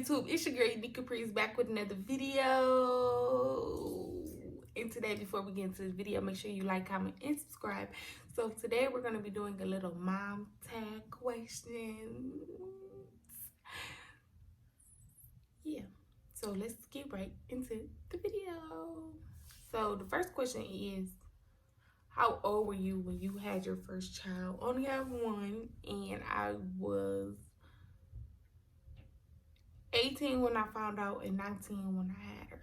YouTube? It's your girl Nika Priest back with another video. And today, before we get into this video, make sure you like, comment, and subscribe. So today we're gonna be doing a little mom tag questions. Yeah. So let's get right into the video. So the first question is, how old were you when you had your first child? Only have one, and I was 18 when I found out and 19 when I had her.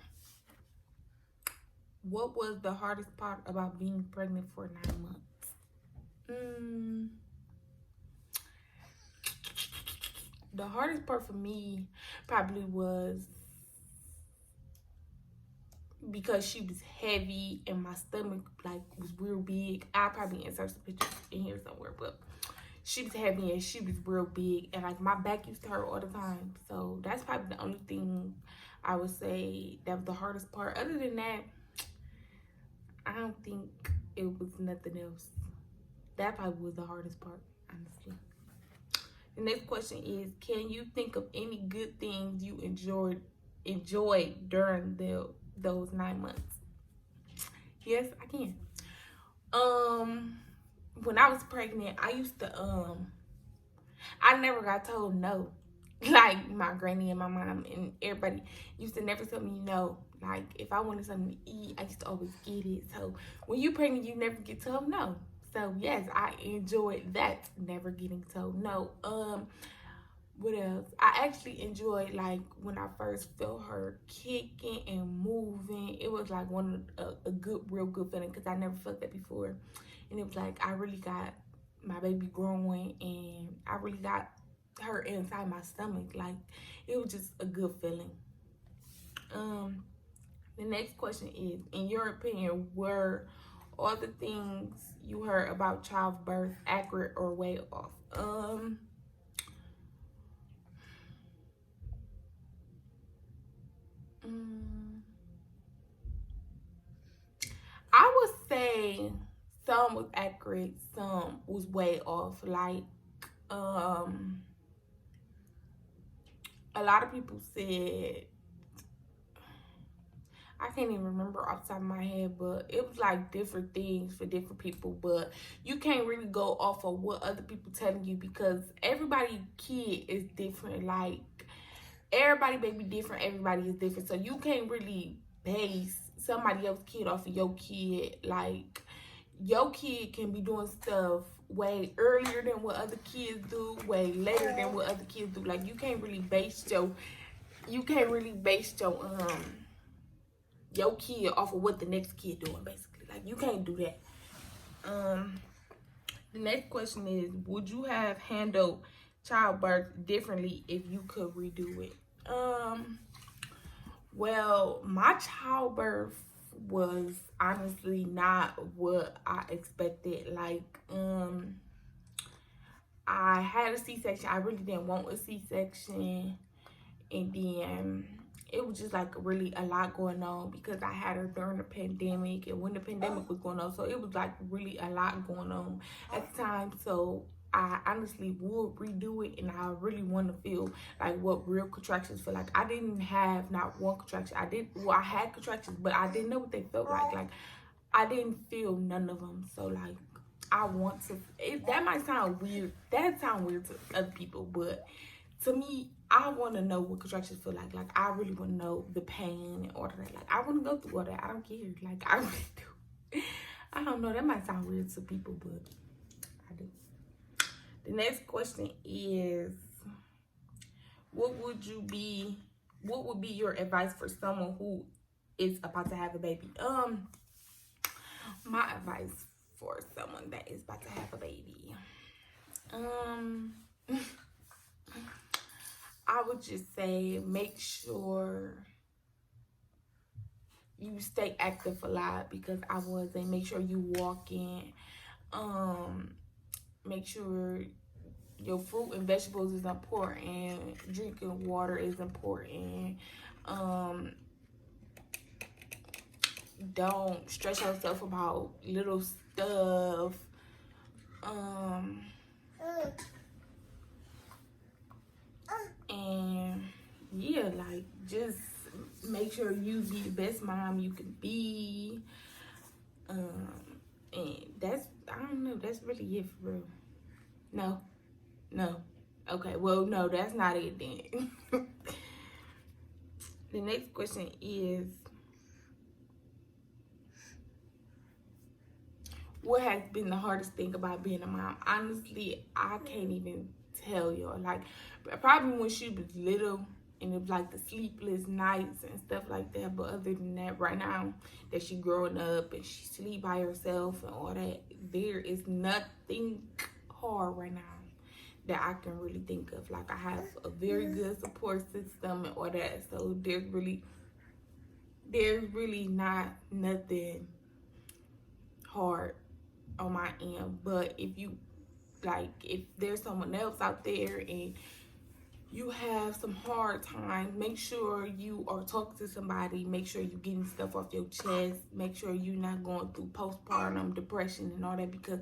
What was the hardest part about being pregnant for 9 months? The hardest part for me probably was because she was heavy and my stomach was real big. I'll probably insert some pictures in here somewhere, but she was heavy and she was real big, and my back used to hurt all the time. So that's probably the only thing I would say that was the hardest part. Other than that, I don't think it was nothing else. That probably was the hardest part, honestly. The next question is, can you think of any good things you enjoyed during those 9 months? Yes, I can. When I was pregnant, I used to I never got told no. Like my granny and my mom and everybody used to never tell me no. Like if I wanted something to eat, I used to always get it. So when you're pregnant, you never get told no. So yes, I enjoyed that, never getting told no. What else? I actually enjoyed like when I first felt her kicking and moving. It was like a real good feeling because I never felt that before. And it was like I really got my baby growing and I really got her inside my stomach. Like it was just a good feeling. The next question is, in your opinion, were all the things you heard about childbirth accurate or way off? I would say some was accurate, some was way off. Like, a lot of people said, I can't even remember off the top of my head, but it was like different things for different people. But you can't really go off of what other people telling you because everybody's kid is different. Like, everybody baby different, everybody is different. So you can't really base somebody else's kid off of your kid. Like, your kid can be doing stuff way earlier than what other kids do, way later than what other kids do. Like, you can't really base your kid off of what the next kid doing, basically. Like, you can't do that. The next question is, would you have handled childbirth differently if you could redo it? Well, my childbirth was honestly not what I expected. Like, I had a C-section. I really didn't want a C-section. And then it was just like really a lot going on because I had her during the pandemic and when the pandemic was going on. So it was like really a lot going on at the time. So I honestly would redo it, and I really want to feel like what real contractions feel like. I didn't have not one contraction. I had contractions, but I didn't know what they felt like. Like, I didn't feel none of them. So like, I want to, that might sound weird. That sound weird to other people, but to me, I want to know what contractions feel like. Like, I really want to know the pain and all of that. Like, I want to go through all that. I don't care. Like, I really do. I don't know. That might sound weird to people, but I do. The next question is, what would be your advice for someone who is about to have a baby? My advice for someone that is about to have a baby. I would just say make sure you stay active a lot because I wasn't. Make sure you walk in. Make sure your fruit and vegetables is important. Drinking water is important. Don't stress yourself about little stuff. And yeah, yeah, like, just make sure you be the best mom you can be. And that's, I don't know, that's really it for real. No. Okay, well, no, that's not it then. The next question is, what has been the hardest thing about being a mom? Honestly, I can't even tell y'all. Like, probably when she was little and it was like the sleepless nights and stuff like that. But other than that, right now that she growing up and she sleep by herself and all that, there is nothing hard right now that I can really think of. Like, I have a very good support system and all that. So there's really not nothing hard on my end. But if you, like, if there's someone else out there and you have some hard times, make sure you are talking to somebody. Make sure you're getting stuff off your chest. Make sure you're not going through postpartum depression and all that, because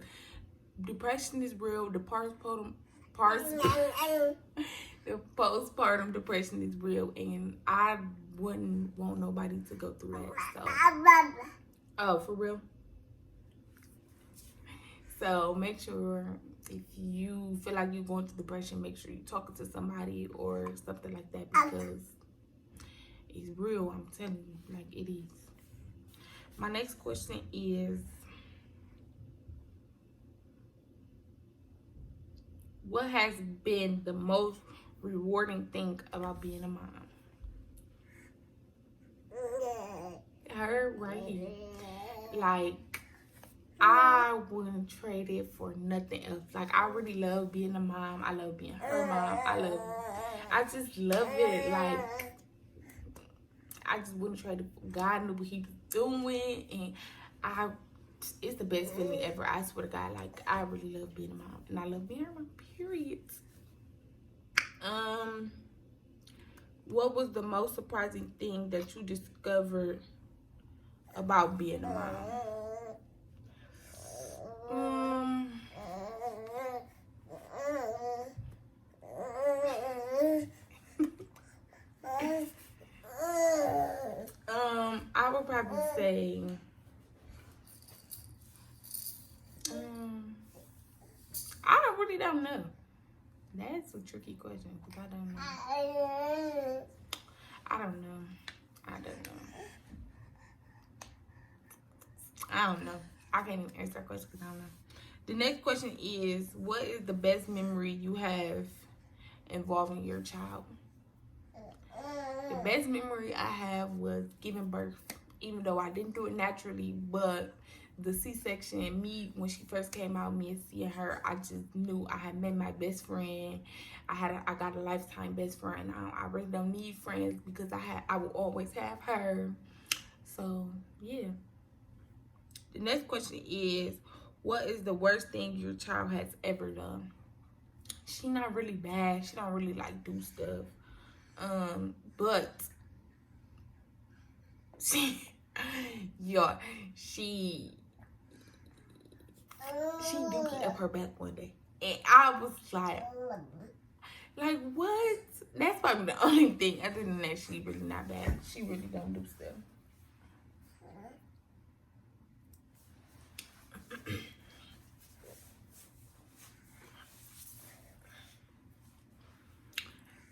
depression is real. The postpartum depression is real, and I wouldn't want nobody to go through that. So, oh, for real? So make sure if you feel like you're going through depression, make sure you're talking to somebody or something like that, because it's real. I'm telling you, like, it is. My next question is, what has been the most rewarding thing about being a mom? Her right here. Like, I wouldn't trade it for nothing else. Like, I really love being a mom. I love being her mom. I just love it. Like, I just wouldn't trade it for God knew what he was doing. And it's the best feeling ever. I swear to God, like, I really love being a mom. And I love being her mom, period. What was the most surprising thing that you discovered about being a mom? I would probably say, I don't know. That's a tricky question because I don't know. I don't know. I can't even answer that question because I don't know. The next question is, what is the best memory you have involving your child? The best memory I have was giving birth, even though I didn't do it naturally, but the C-section, when she first came out, me and seeing her, I just knew I had met my best friend. I got a lifetime best friend. I really don't need friends because I will always have her. So, yeah. The next question is, what is the worst thing your child has ever done? She not really bad. She don't really like do stuff. But she do get up her back one day. And I was like, what? That's probably the only thing. Other than that, she really not bad. She really don't do stuff.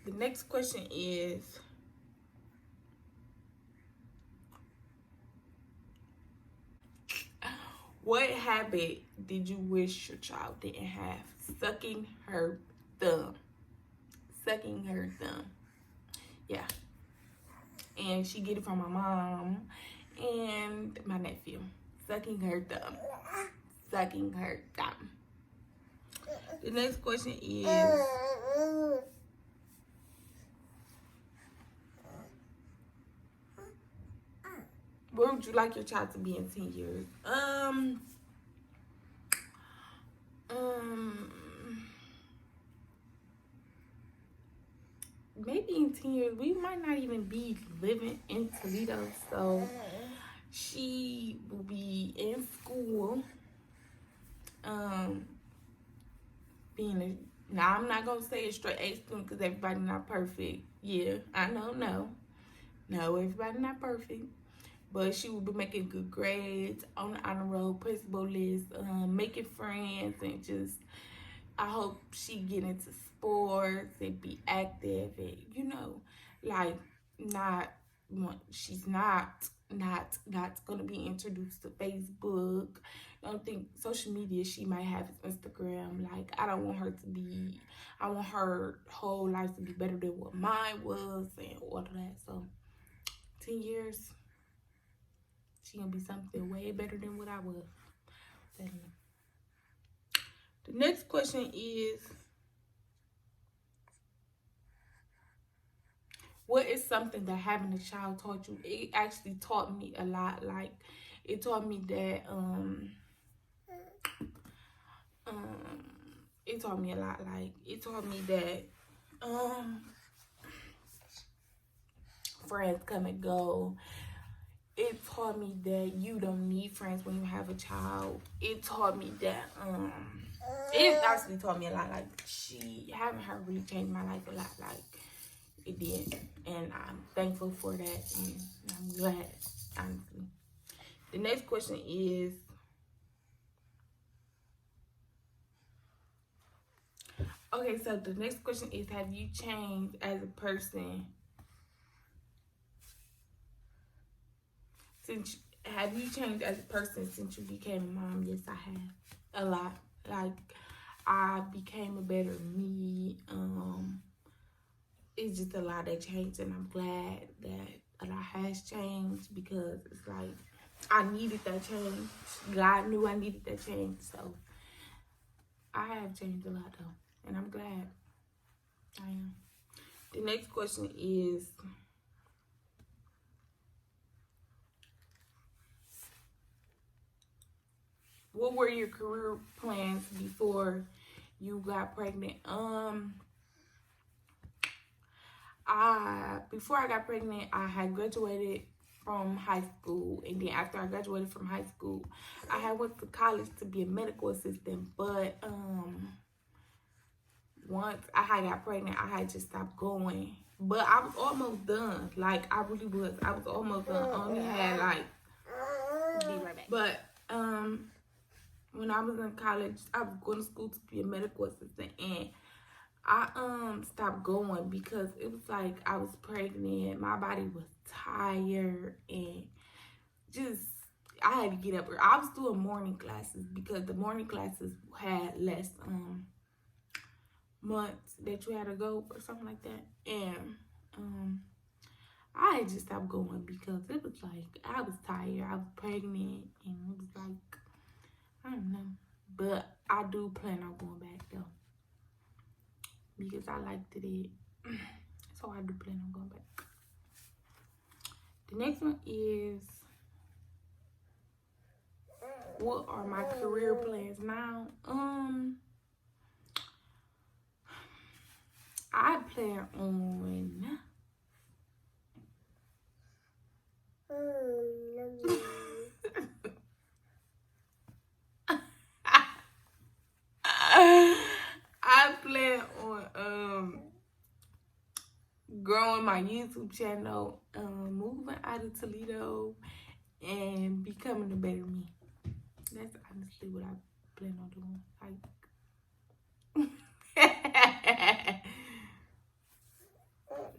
The next question is, what habit did you wish your child didn't have? Sucking her thumb. Sucking her thumb. Yeah. And she get it from my mom and my nephew. Sucking her thumb. Sucking her thumb. The next question is, where would you like your child to be in 10 years? Maybe in 10 years, we might not even be living in Toledo. So she will be in school. Now I'm not gonna say a straight A student because everybody's not perfect. Yeah, I know, no, everybody not perfect. But she will be making good grades on the honor roll, principal list, making friends, and just, I hope she get into sports and be active and, like, not, she's not gonna be introduced to Facebook. I don't think social media, she might have Instagram. Like, I don't want her to be, I want her whole life to be better than what mine was and all of that. So 10 years, she gonna be something way better than what I was. The next question is, what is something that having a child taught you? It actually taught me a lot. Like, it taught me that it taught me a lot. Like, it taught me that friends come and go. It taught me that you don't need friends when you have a child. It taught me that it actually taught me a lot. Like, having her really changed my life a lot. Like, it did, and I'm thankful for that, and I'm glad, honestly. The next question is, okay, so the next question is, have you changed as a person since you became a mom? Yes, I have. A lot. Like, I became a better me. It's just a lot that changed, and I'm glad that a lot has changed, because it's like I needed that change. God knew I needed that change, so I have changed a lot though, and I'm glad. I am. The next question is, what were your career plans before you got pregnant? Before I got pregnant, I had graduated from high school, and then after I graduated from high school, I had went to college to be a medical assistant. But once I had got pregnant, I had just stopped going. But I was almost done. Like, I really was. I was almost done. I only had like, be right back. But when I was in college, I was going to school to be a medical assistant, and I stopped going because it was like I was pregnant. My body was tired, and just I had to get up. I was doing morning classes because the morning classes had less months that you had to go or something like that. And I had just stopped going because it was like I was tired. I was pregnant, and it was like, I don't know. But I do plan on going back though, because I liked it. So I do plan on going back. The next one is, what are my career plans now? I plan on I plan on growing my YouTube channel, moving out of Toledo, and becoming a better me. That's honestly what I plan on doing. Like,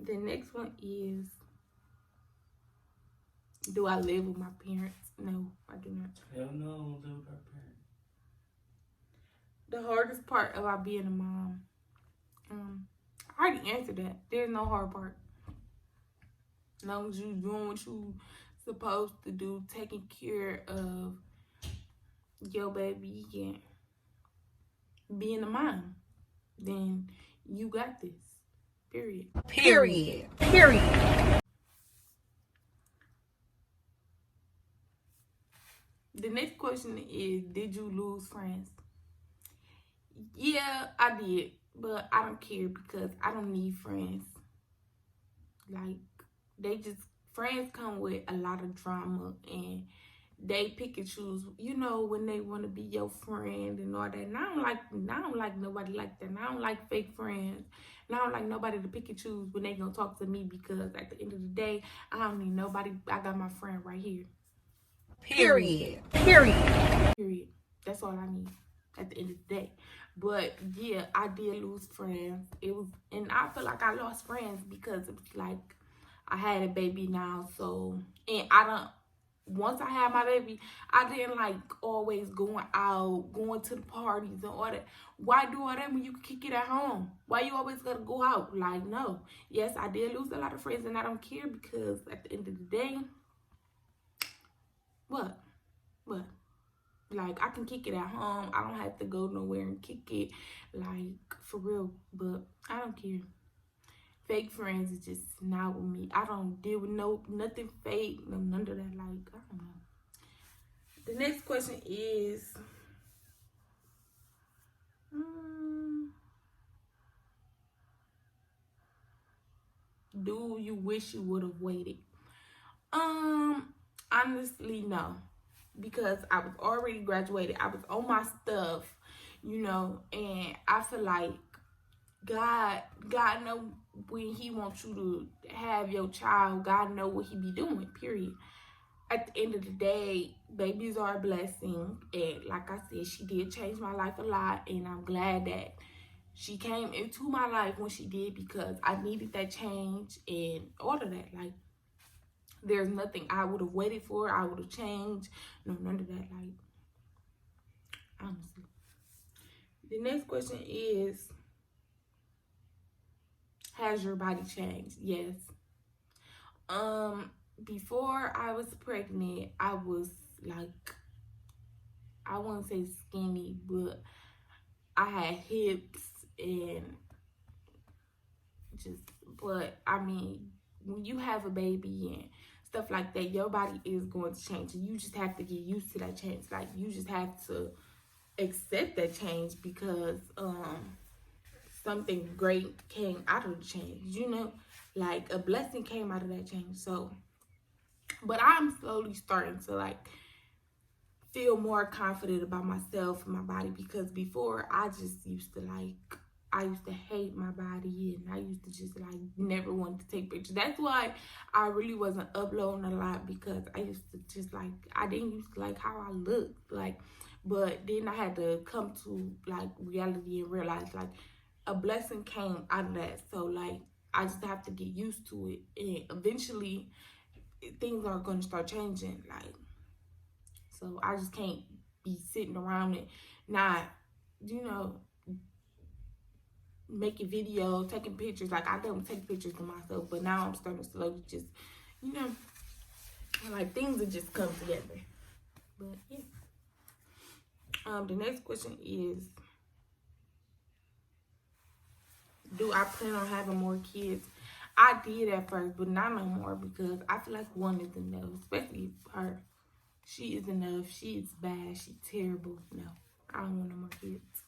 the next one is, do I live with my parents? No, I do not. Hell no, I don't live with our parents. The hardest part about being a mom, I already answered that. There's no hard part. As long as you doing what you supposed to do, taking care of your baby and being a mom, then you got this. Period. Period. The next question is, did you lose friends? Yeah, I did, but I don't care because I don't need friends. Like, friends come with a lot of drama, and they pick and choose, you know, when they want to be your friend and all that. And I don't like nobody like that. And I don't like fake friends. And I don't like nobody to pick and choose when they gonna talk to me, because at the end of the day, I don't need nobody. I got my friend right here. Period. Period. That's all I need at the end of the day. But yeah, I did lose friends. And I feel like I lost friends because it was like I had a baby now. So, and once I had my baby, I didn't like always going out, going to the parties and all that. Why do all that when you can kick it at home? Why you always gotta go out? Like, no. Yes, I did lose a lot of friends, and I don't care, because at the end of the day, what? Like, I can kick it at home. I don't have to go nowhere and kick it, like, for real. But I don't care. Fake friends is just not with me. I don't deal with nothing fake, none of that. Like, I don't know. The next question is, do you wish you would have waited? Honestly, no. Because I was already graduated. I was on my stuff, you know, and I feel like God know when he wants you to have your child. God know what he be doing, period. At the end of the day, babies are a blessing. And like I said, she did change my life a lot. And I'm glad that she came into my life when she did, because I needed that change and all of that. Like, there's nothing I would have waited for. I would have changed. No, none of that. Like, honestly. The next question is, has your body changed? Yes. Before I was pregnant, I was like, I wouldn't say skinny, but I had hips and but I mean, when you have a baby and stuff like that, your body is going to change, and you just have to get used to that change. Like, you just have to accept that change, because something great came out of the change, you know, like a blessing came out of that change. So, but I'm slowly starting to like feel more confident about myself and my body, because before I just used to I used to hate my body, and I used to just like never want to take pictures. That's why I really wasn't uploading a lot, because I used to just like, I didn't used to like how I looked, like. But then I had to come to like reality and realize like a blessing came out of that. So like, I just have to get used to it, and eventually things are going to start changing. Like, so I just can't be sitting around and not, you know, making videos, taking pictures. Like, I don't take pictures of myself, but now I'm starting to slowly just, you know, like, things will just come together. But yeah. The next question is, do I plan on having more kids? I did at first, but not no more, because I feel like one is enough, especially her. She is enough. She is bad. She's terrible. No, I don't want no more kids.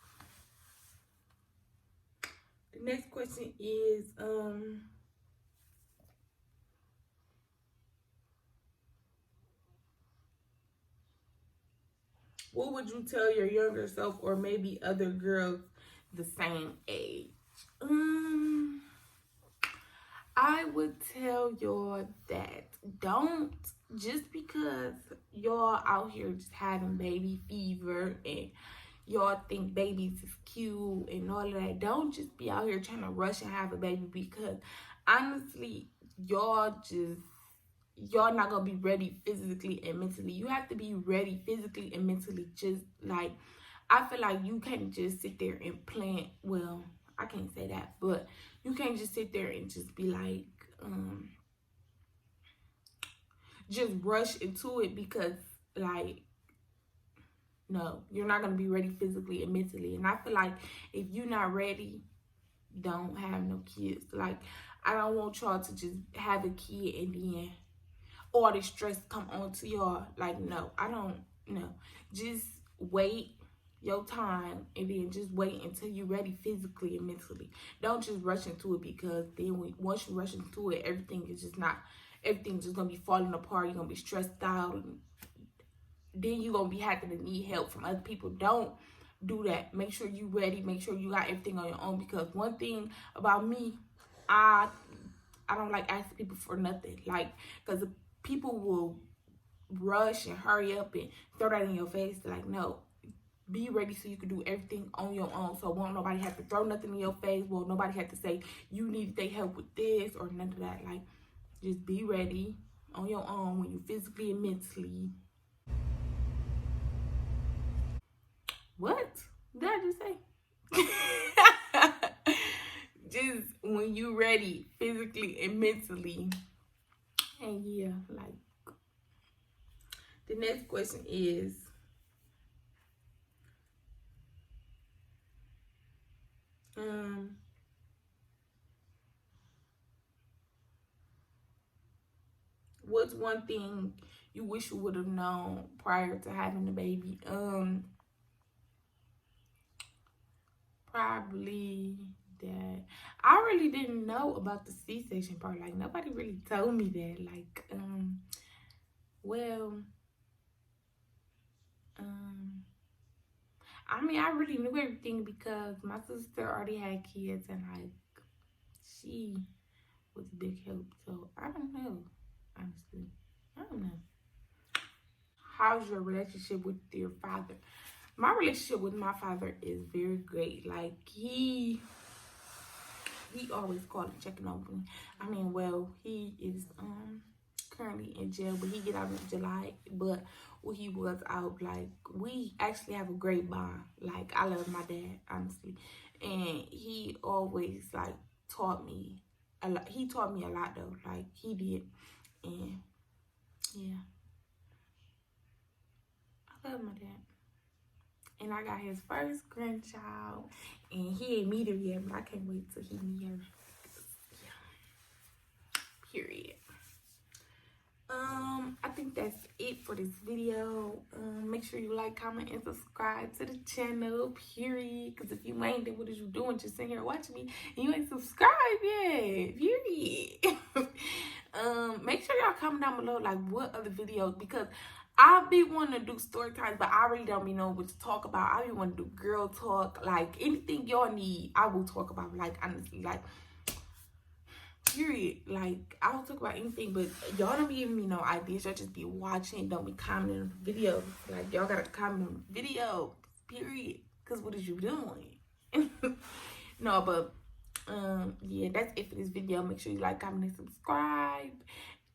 The next question is, what would you tell your younger self, or maybe other girls the same age? I would tell y'all that don't, just because y'all out here just having baby fever and y'all think babies is cute and all of that, don't just be out here trying to rush and have a baby, because honestly, y'all not gonna be ready physically and mentally. You have to be ready physically and mentally. Just like, I feel like you can't just sit there and plan. Well, I can't say that, but you can't just sit there and just be like, just rush into it, because like, no, you're not gonna be ready physically and mentally. And I feel like if you're not ready, don't have no kids. Like, I don't want y'all to just have a kid and then all the stress come onto y'all. Like, no, I don't know. Just wait your time, and then just wait until you're ready physically and mentally. Don't just rush into it, because then once you rush into it, everything's just gonna be falling apart. You're gonna be stressed out, and then you're gonna be having to need help from other people. Don't do that. Make sure you ready. Make sure you got everything on your own, because one thing about me, I don't like asking people for nothing. Like, because people will rush and hurry up and throw that in your face. Like, no, be ready so you can do everything on your own. So won't nobody have to throw nothing in your face. Well, nobody have to say you need their help with this or none of that. Like, just be ready on your own when you physically and mentally. What did I just say? Just when you ready physically and mentally. And yeah, like, the next question is, what's one thing you wish you would have known prior to having the baby? Probably that I really didn't know about the C-section part. Like, nobody really told me that. Like, I mean, I really knew everything because my sister already had kids, and like, she was a big help. So I don't know, honestly. I don't know. How's your relationship with your father? My relationship with my father is very great. Like, he always called and checking over me. I mean, well, he is currently in jail, but he get out in July. But when he was out, like, we actually have a great bond. Like, I love my dad, honestly, and he always like taught me a lot. He taught me a lot though, like he did, and yeah, I love my dad. And I got his first grandchild, and he ain't meet her yet, but I can't wait till he meet her. Yeah. Period. I think that's it for this video. Make sure you like, comment, and subscribe to the channel, period. Because if you ain't, then what is you doing just sitting here watching me and you ain't subscribed yet, period. Make sure y'all comment down below, like, what other videos, because I be wanting to do story times, but I really don't be knowing what to talk about. I be want to do girl talk, like, anything y'all need, I will talk about, like, honestly, like, period. Like, I will talk about anything, but y'all don't be giving me no ideas. Y'all just be watching, don't be commenting on the videos. Like, y'all gotta comment on the video, period, because what is you doing? No, but yeah, that's it for this video. Make sure you like, comment, and subscribe,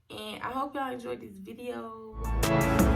and I hope y'all enjoyed this video.